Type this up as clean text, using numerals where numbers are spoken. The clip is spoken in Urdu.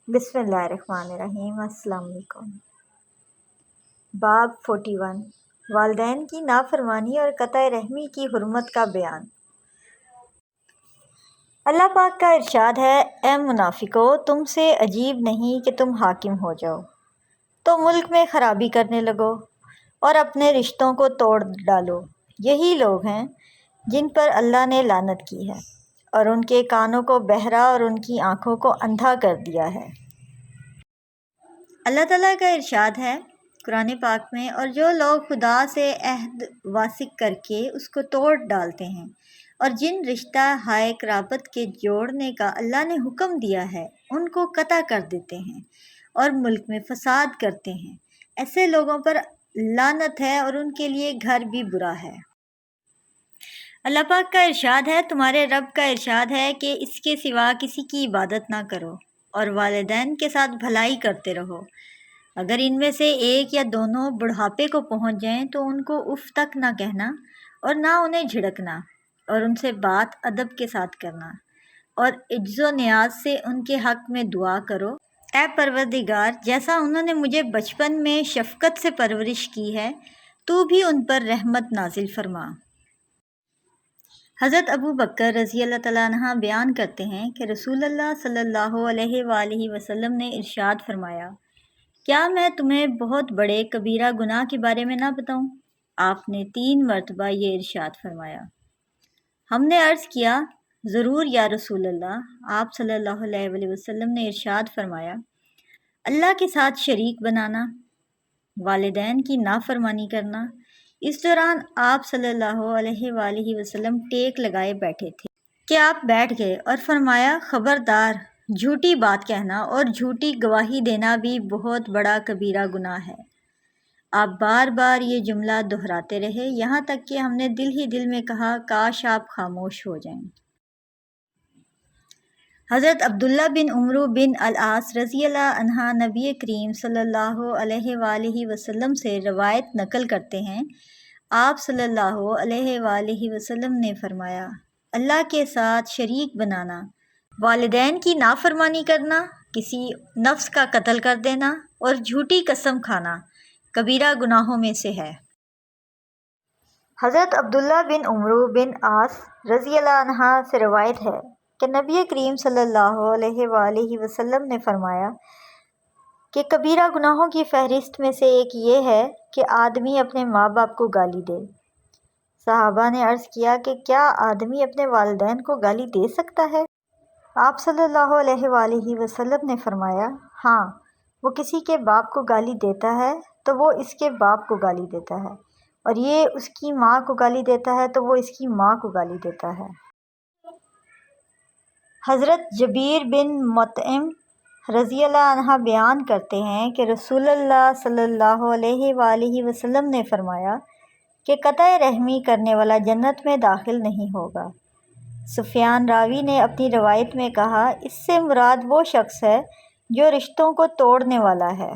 بسم اللہ الرحمن الرحیم۔ السلام علیکم۔ باب 41 والدین کی نافرمانی اور قطع رحمی کی حرمت کا بیان۔ اللہ پاک کا ارشاد ہے، اے منافقو، تم سے عجیب نہیں کہ تم حاکم ہو جاؤ تو ملک میں خرابی کرنے لگو اور اپنے رشتوں کو توڑ ڈالو۔ یہی لوگ ہیں جن پر اللہ نے لعنت کی ہے اور ان کے کانوں کو بہرا اور ان کی آنکھوں کو اندھا کر دیا ہے۔ اللہ تعالیٰ کا ارشاد ہے قرآن پاک میں، اور جو لوگ خدا سے عہد واثق کر کے اس کو توڑ ڈالتے ہیں اور جن رشتہ ہائے قرابت کے جوڑنے کا اللہ نے حکم دیا ہے ان کو قطع کر دیتے ہیں اور ملک میں فساد کرتے ہیں، ایسے لوگوں پر لعنت ہے اور ان کے لیے گھر بھی برا ہے۔ اللہ پاک کا ارشاد ہے، تمہارے رب کا ارشاد ہے کہ اس کے سوا کسی کی عبادت نہ کرو اور والدین کے ساتھ بھلائی کرتے رہو۔ اگر ان میں سے ایک یا دونوں بڑھاپے کو پہنچ جائیں تو ان کو اف تک نہ کہنا اور نہ انہیں جھڑکنا، اور ان سے بات ادب کے ساتھ کرنا، اور عجز و نیاز سے ان کے حق میں دعا کرو۔ اے پروردگار، جیسا انہوں نے مجھے بچپن میں شفقت سے پرورش کی ہے، تو بھی ان پر رحمت نازل فرما۔ حضرت ابو بکر رضی اللہ تعالیٰ عنہ بیان کرتے ہیں کہ رسول اللہ صلی اللہ علیہ وآلہ وسلم نے ارشاد فرمایا، کیا میں تمہیں بہت بڑے کبیرہ گناہ کے بارے میں نہ بتاؤں؟ آپ نے 3 مرتبہ یہ ارشاد فرمایا۔ ہم نے عرض کیا، ضرور یا رسول اللہ۔ آپ صلی اللہ علیہ وآلہ وسلم نے ارشاد فرمایا، اللہ کے ساتھ شریک بنانا، والدین کی نافرمانی کرنا۔ اس دوران آپ صلی اللہ علیہ وآلہ وسلم ٹیک لگائے بیٹھے تھے کہ آپ بیٹھ گئے اور فرمایا، خبردار، جھوٹی بات کہنا اور جھوٹی گواہی دینا بھی بہت بڑا کبیرہ گناہ ہے۔ آپ بار بار یہ جملہ دہراتے رہے، یہاں تک کہ ہم نے دل ہی دل میں کہا، کاش آپ خاموش ہو جائیں۔ حضرت عبداللہ بن عمرو بن العاص رضی اللہ عنہ نبی کریم صلی اللہ علیہ وآلہ وسلم سے روایت نقل کرتے ہیں، آپ صلی اللہ علیہ وآلہ وسلم نے فرمایا، اللہ کے ساتھ شریک بنانا، والدین کی نافرمانی کرنا، کسی نفس کا قتل کر دینا اور جھوٹی قسم کھانا کبیرہ گناہوں میں سے ہے۔ حضرت عبداللہ بن عمرو بن عاص رضی اللہ عنہ سے روایت ہے کہ نبی کریم صلی اللہ علیہ وآلہ وسلم نے فرمایا کہ کبیرہ گناہوں کی فہرست میں سے ایک یہ ہے کہ آدمی اپنے ماں باپ کو گالی دے۔ صحابہ نے عرض کیا کہ کیا آدمی اپنے والدین کو گالی دے سکتا ہے؟ آپ صلی اللہ علیہ وآلہ وسلم نے فرمایا، ہاں، وہ کسی کے باپ کو گالی دیتا ہے تو وہ اس کے باپ کو گالی دیتا ہے، اور یہ اس کی ماں کو گالی دیتا ہے تو وہ اس کی ماں کو گالی دیتا ہے۔ حضرت جبیر بن مطعم رضی اللہ عنہ بیان کرتے ہیں کہ رسول اللہ صلی اللہ علیہ وآلہ وسلم نے فرمایا کہ قطع رحمی کرنے والا جنت میں داخل نہیں ہوگا۔ سفیان راوی نے اپنی روایت میں کہا، اس سے مراد وہ شخص ہے جو رشتوں کو توڑنے والا ہے۔